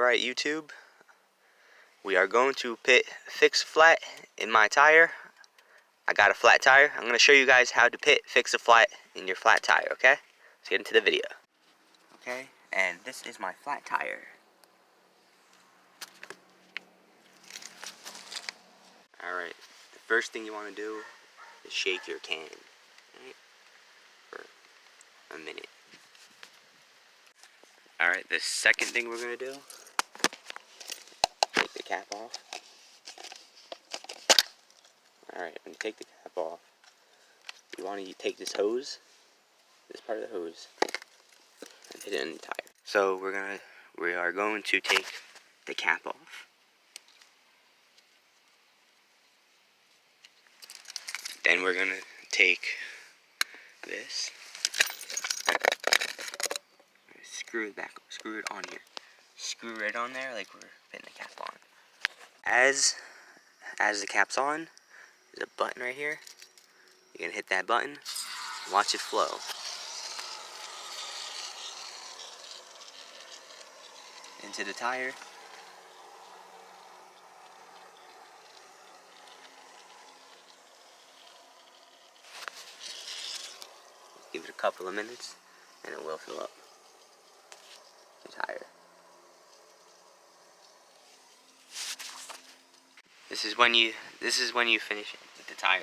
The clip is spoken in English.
Alright YouTube, we are going to fix a flat in my tire. I got a flat tire. I'm going to show you guys how to fix a flat in your flat tire, okay? Let's get into the video. Okay, and this is my flat tire. Alright, the first thing you want to do is shake your can, right, for a minute. Alright, the second thing we're going to do, take the cap off. Alright, when you take the cap off, you want to take this hose, this part of the hose, and put it in the tire. So we are going to take the cap off. Then we're going to take this, screw it on here. Screw it on there like we're putting the cap on. As the cap's on, there's a button right here. You're going to hit that button, watch it flow. Into the tire. Give it a couple of minutes and it will fill up the tire. This is when you finish it with the tire.